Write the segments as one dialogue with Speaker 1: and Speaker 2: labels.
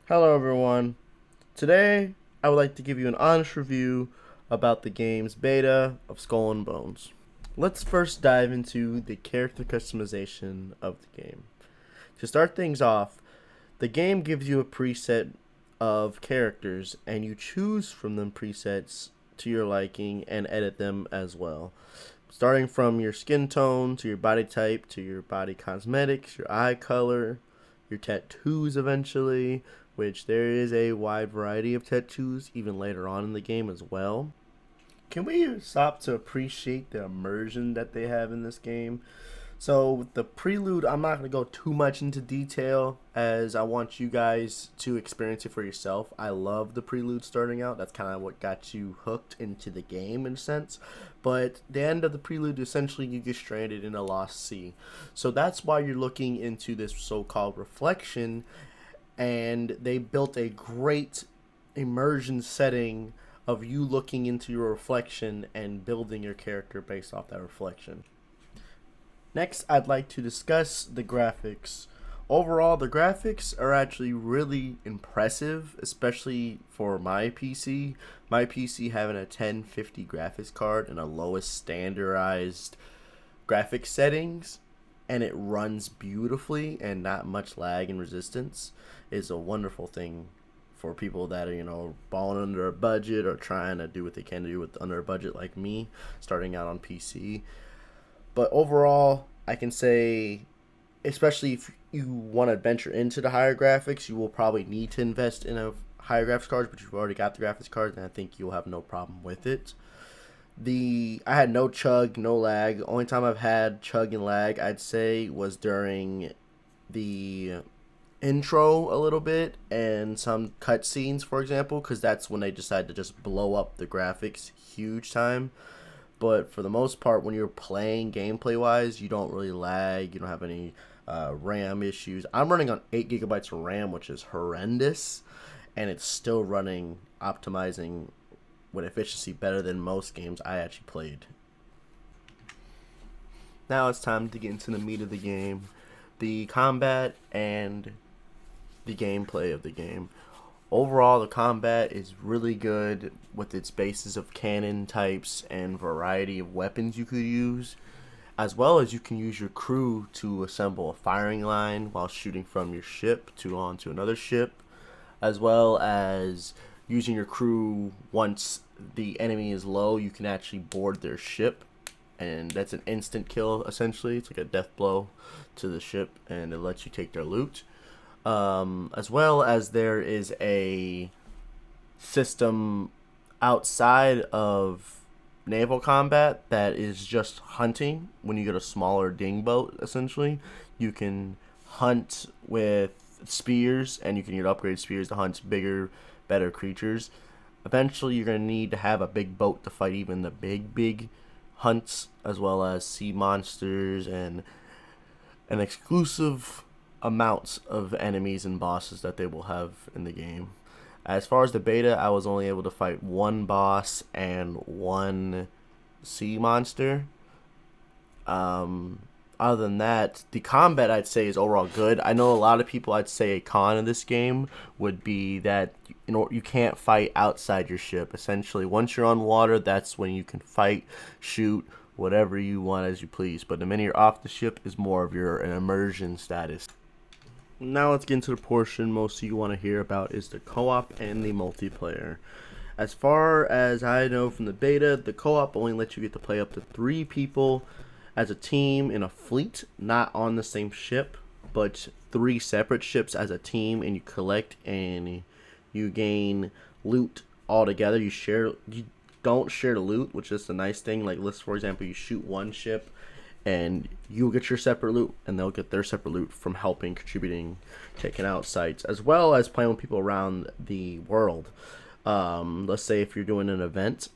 Speaker 1: Hello, everyone. Today, I would like to give you an honest review about the game's beta of Skull and Bones. Let's first dive into the character customization of the game. To start things off, the game gives you a preset of characters, and you choose from them presets to your liking and edit them as well. Starting from your skin tone to your body type to your body cosmetics, your eye color, your tattoos eventually, which there is a wide variety of tattoos even later on in the game as well. Can we stop to appreciate the immersion that they have in this game? So with the prelude, I'm not going to go too much into detail as I want you guys to experience it for yourself. I love the prelude starting out. That's kind of what got you hooked into the game in a sense. But the end of the prelude, essentially you get stranded in a lost sea. So that's why you're looking into this so-called reflection, and they built a great immersion setting of you looking into your reflection and building your character based off that reflection. Next, I'd like to discuss the graphics. Overall, the graphics are actually really impressive, especially for my PC. My PC having a 1050 graphics card and a lowest standardized graphics settings, and it runs beautifully and not much lag and resistance is a wonderful thing for people that are, balling under a budget or trying to do what they can do with under a budget like me starting out on PC. But overall, I can say, especially if you want to venture into the higher graphics, you will probably need to invest in a higher graphics card, but you've already got the graphics card, and I think you'll have no problem with it. I had no chug, no lag. Only time I've had chug and lag, I'd say, was during the intro a little bit and some cutscenes, for example, because that's when they decide to just blow up the graphics huge time. But for the most part, when you're playing gameplay wise, you don't really lag. You don't have any RAM issues. I'm running on 8 gigabytes of RAM, which is horrendous, and it's still running optimizing with efficiency better than most games I actually played. Now it's time to get into the meat of the game, the combat and the gameplay of the game. Overall, the combat is really good with its basis of cannon types and variety of weapons you could use, as well as you can use your crew to assemble a firing line while shooting from your ship to onto another ship, as well as using your crew once the enemy is low, you can actually board their ship, and that's an instant kill essentially. It's like a death blow to the ship, and it lets you take their loot. As well as there is a system outside of naval combat that is just hunting. When you get a smaller ding boat, essentially, you can hunt with spears, and you can get upgrade spears to hunt bigger, better creatures. Eventually, you're going to need to have a big boat to fight even the big hunts, as well as sea monsters and an exclusive amounts of enemies and bosses that they will have in the game. As far as the beta, I was only able to fight one boss and one sea monster. Other than that, the combat I'd say is overall good. I know a lot of people, I'd say a con of this game would be that you can't fight outside your ship. Essentially, once you're on water, that's when you can fight, shoot, whatever you want as you please. But the minute you're off the ship is more of an immersion status. Now let's get into the portion most of you want to hear about is the co-op and the multiplayer. As far as I know from the beta, the co-op only lets you get to play up to 3 people as a team in a fleet, not on the same ship, but 3 separate ships as a team, and you collect and you gain loot all together. You don't share the loot, which is a nice thing. Like, let's, for example, you shoot one ship and you'll get your separate loot, and they'll get their separate loot from helping, contributing, taking out sites, as well as playing with people around the world. Let's say if you're doing an event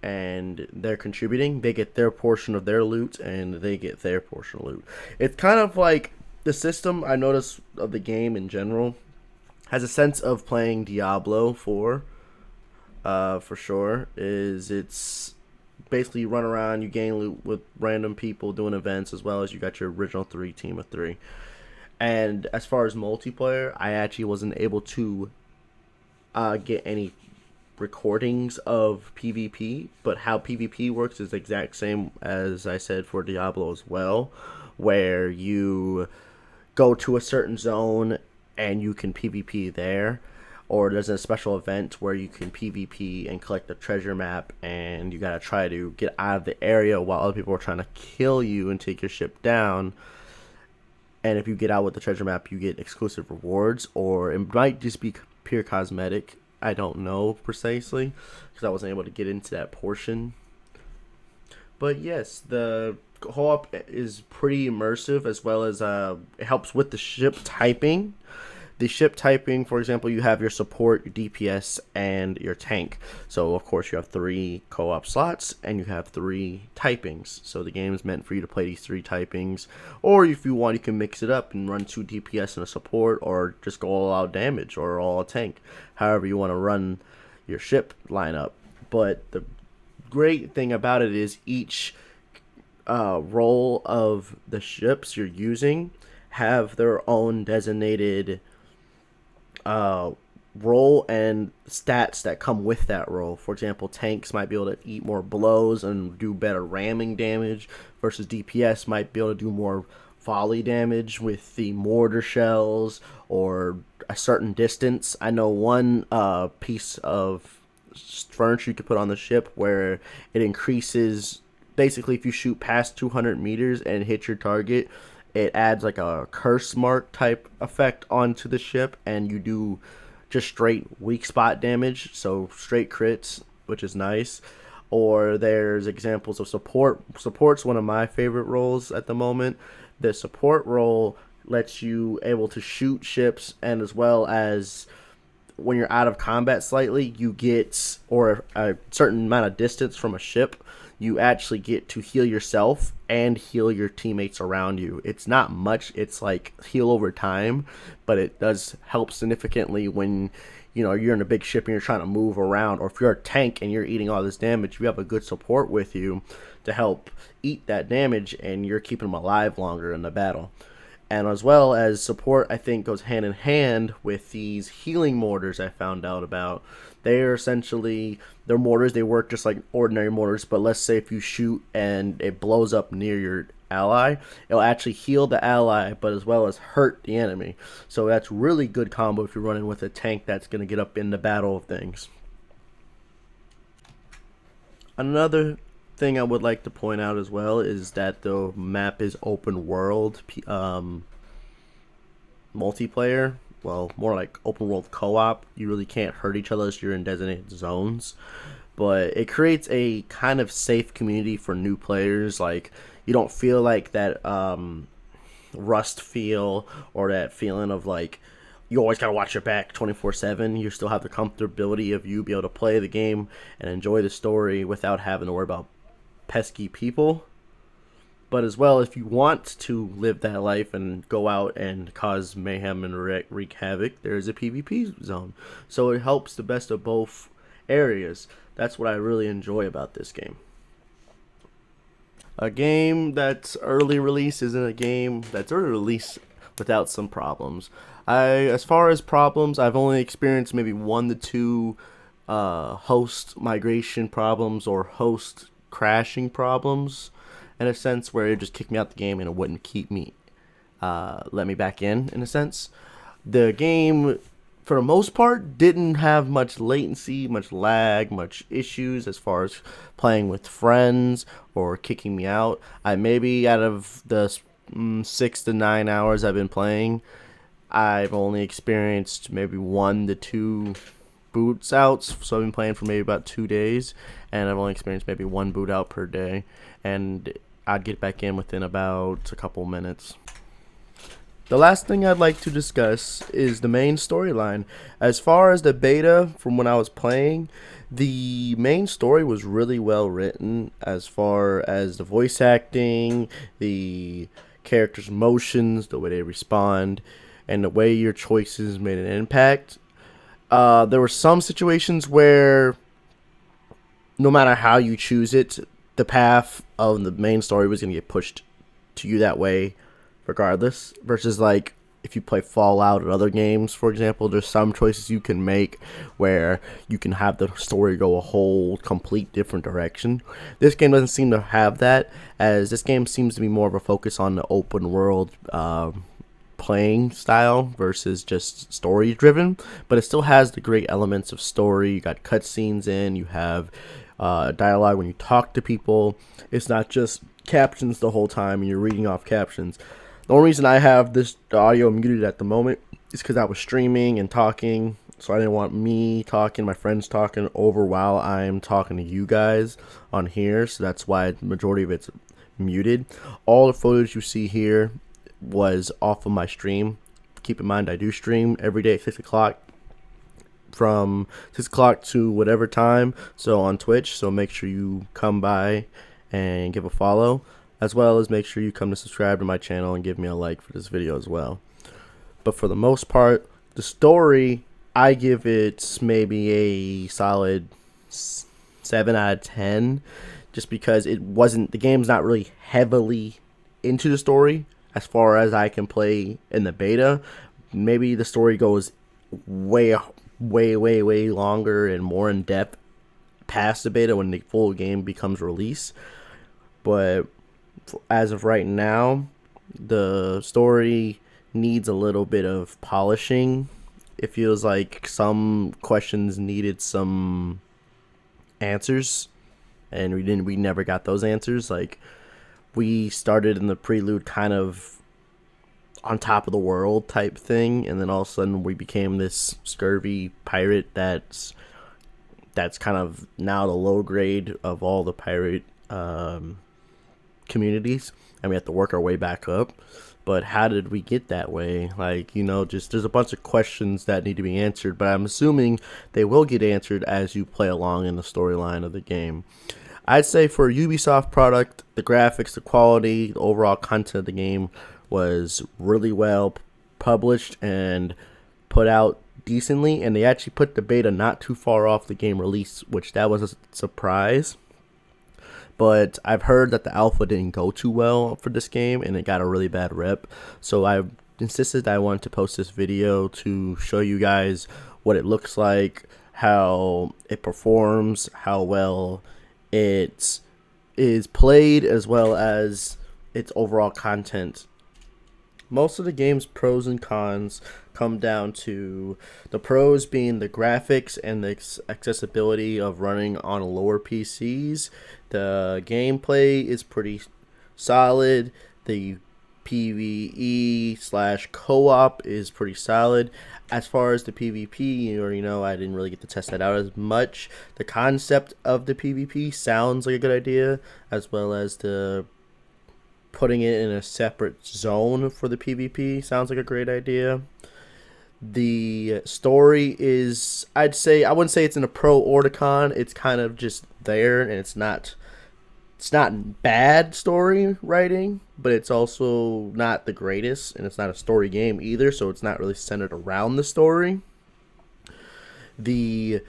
Speaker 1: and they're contributing, they get their portion of their loot, and they get their portion of loot. It's kind of like the system I notice of the game in general has a sense of playing Diablo 4, for sure. It's basically you run around, you gain loot with random people doing events, as well as you got your original 3 team of 3. And as far as multiplayer, I actually wasn't able to get any recordings of PvP, but how PvP works is the exact same as I said for Diablo as well, where you go to a certain zone and you can PvP there, or there's a special event where you can PvP and collect the treasure map, and you gotta try to get out of the area while other people are trying to kill you and take your ship down. And if you get out with the treasure map, you get exclusive rewards, or it might just be pure cosmetic. I don't know precisely because I wasn't able to get into that portion. But yes, the co-op is pretty immersive, as well as it helps with the ship typing. The ship typing, for example, you have your support, your DPS, and your tank. So of course you have 3 co-op slots and you have 3 typings. So the game is meant for you to play these 3 typings, or if you want, you can mix it up and run 2 DPS and a support, or just go all out damage or all out tank. However you want to run your ship lineup. But the great thing about it is each role of the ships you're using have their own designated role and stats that come with that role. For example, tanks might be able to eat more blows and do better ramming damage, versus DPS might be able to do more volley damage with the mortar shells or a certain distance. I know one piece of furniture you could put on the ship where it increases, basically if you shoot past 200 meters and hit your target, it adds like a curse mark type effect onto the ship, and you do just straight weak spot damage, so straight crits, which is nice. Or there's examples of support. Support's one of my favorite roles at the moment. The support role lets you able to shoot ships, and as well as when you're out of combat slightly, you get, or a certain amount of distance from a ship, you actually get to heal yourself and heal your teammates around you. It's not much, it's like heal over time, but it does help significantly when you're in a big ship and you're trying to move around, or if you're a tank and you're eating all this damage, you have a good support with you to help eat that damage, and you're keeping them alive longer in the battle. And as well as support, I think, goes hand in hand with these healing mortars I found out about. They're essentially, they're mortars, they work just like ordinary mortars, but let's say if you shoot and it blows up near your ally, it'll actually heal the ally, but as well as hurt the enemy. So that's really good combo if you're running with a tank that's going to get up in the battle of things. Another thing I would like to point out as well is that the map is open world multiplayer. Well, more like open world co-op. You really can't hurt each other as you're in designated zones, but it creates a kind of safe community for new players. Like, you don't feel like that rust feel, or that feeling of like you always gotta watch your back 24/7. You still have the comfortability of you be able to play the game and enjoy the story without having to worry about pesky people. But as well, if you want to live that life and go out and cause mayhem and wreak havoc, there is a PvP zone. So it helps the best of both areas. That's what I really enjoy about this game. A game that's early release isn't a game that's early release without some problems. As far as problems, I've only experienced maybe 1 to 2 host migration problems or host crashing problems, in a sense, where it just kicked me out the game and it wouldn't keep me let me back in a sense. The game, for the most part, didn't have much latency, much lag, much issues as far as playing with friends or kicking me out. I maybe, out of the 6 to 9 hours I've been playing, I've only experienced maybe 1 to 2 boots outs. So I've been playing for maybe about 2 days, and I've only experienced maybe 1 boot out per day, and I'd get back in within about a couple minutes. The last thing I'd like to discuss is the main storyline. As far as the beta, from when I was playing, the main story was really well written, as far as the voice acting, the characters' emotions, the way they respond, and the way your choices made an impact. There were some situations where, no matter how you choose it, the path of the main story was going to get pushed to you that way regardless, versus like if you play Fallout or other games, for example, there's some choices you can make where you can have the story go a whole complete different direction. This game doesn't seem to have that, as this game seems to be more of a focus on the open world playing style versus just story driven, but it still has the great elements of story. You got cutscenes in, you have dialogue when you talk to people. It's not just captions the whole time and you're reading off captions. The only reason I have this audio muted at the moment is because I was streaming and talking, so I didn't want me talking, my friends talking over while I'm talking to you guys on here, so that's why the majority of it's muted. All the footage you see here was off of my stream. Keep in mind, I do stream every day at 6 o'clock, from 6 o'clock to whatever time, so on Twitch, so make sure you come by and give a follow, as well as make sure you come to subscribe to my channel and give me a like for this video as well. But for the most part, the story, I give it maybe a solid 7 out of 10, just because it wasn't, the game's not really heavily into the story as far as I can play in the beta. Maybe the story goes way longer and more in depth past the beta when the full game becomes released. But as of right now, the story needs a little bit of polishing. It feels like some questions needed some answers, and we never got those answers. Like, we started in the prelude kind of on top of the world type thing, and then all of a sudden we became this scurvy pirate that's kind of now the low grade of all the pirate communities, and we have to work our way back up. But how did we get that way? Like, just there's a bunch of questions that need to be answered, but I'm assuming they will get answered as you play along in the storyline of the game. I'd say for a Ubisoft product, the graphics, the quality, the overall content of the game was really well published and put out decently, and they actually put the beta not too far off the game release, which that was a surprise. But I've heard that the alpha didn't go too well for this game, and it got a really bad rep. So I insisted I wanted to post this video to show you guys what it looks like, how it performs, how well it is played, as well as its overall content. Most of the game's pros and cons come down to the pros being the graphics and the accessibility of running on lower PCs. The gameplay is pretty solid. The PvE/co-op is pretty solid. As far as the PvP, I didn't really get to test that out as much. The concept of the PvP sounds like a good idea, as well as the putting it in a separate zone for the PvP sounds like a great idea. The story is, I wouldn't say it's in a pro or the con. It's kind of just there, and it's not bad story writing, but it's also not the greatest, and it's not a story game either, so it's not really centered around the story. The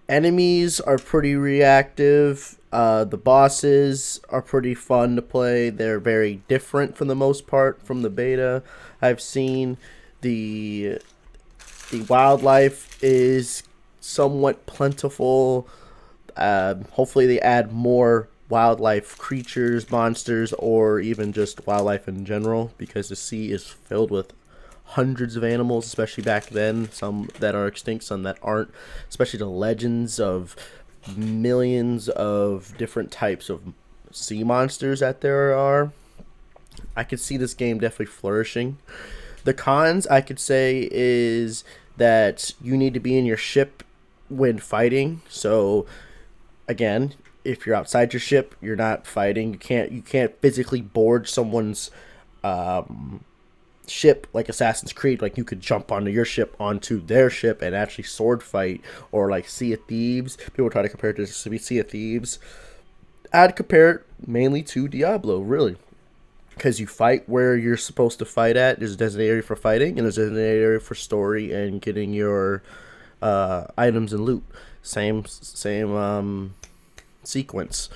Speaker 1: enemies are pretty reactive. The bosses are pretty fun to play. They're very different for the most part from the beta. I've seen the wildlife is somewhat plentiful. Hopefully they add more wildlife creatures, monsters, or even just wildlife in general, because the sea is filled with hundreds of animals, especially back then. Some that are extinct, some that aren't, especially the legends of millions of different types of sea monsters that there are. I could see this game definitely flourishing. The cons, I could say, is that you need to be in your ship when fighting. So again, if you're outside your ship, you're not fighting. You can't physically board someone's ship like Assassin's Creed. Like, you could jump onto your ship, onto their ship, and actually sword fight, or like Sea of Thieves. People try to compare it to Sea of Thieves. I'd compare it mainly to Diablo, really, because you fight where you're supposed to fight at. There's a designated area for fighting, and there's a designated area for story and getting your items and loot. Same sequence.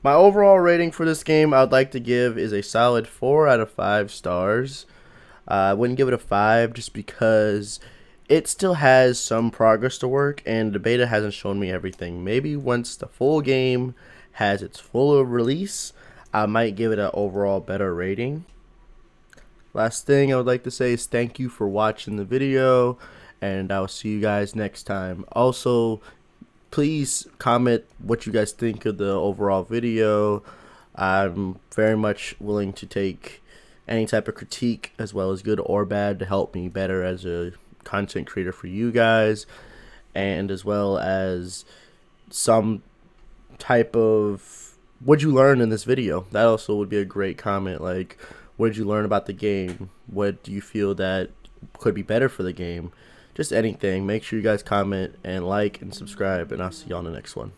Speaker 1: My overall rating for this game I'd like to give is a solid 4 out of 5 stars. I wouldn't give it a 5 just because it still has some progress to work, and the beta hasn't shown me everything. Maybe once the full game has its full release, I might give it an overall better rating. Last thing I would like to say is thank you for watching the video, and I'll see you guys next time. Also, please comment what you guys think of the overall video. I'm very much willing to take any type of critique, as well as good or bad, to help me better as a content creator for you guys, and as well as some type of what'd you learn in this video. That also would be a great comment, like what did you learn about the game, what do you feel that could be better for the game, just anything. Make sure you guys comment and like and subscribe, and I'll see you on the next one.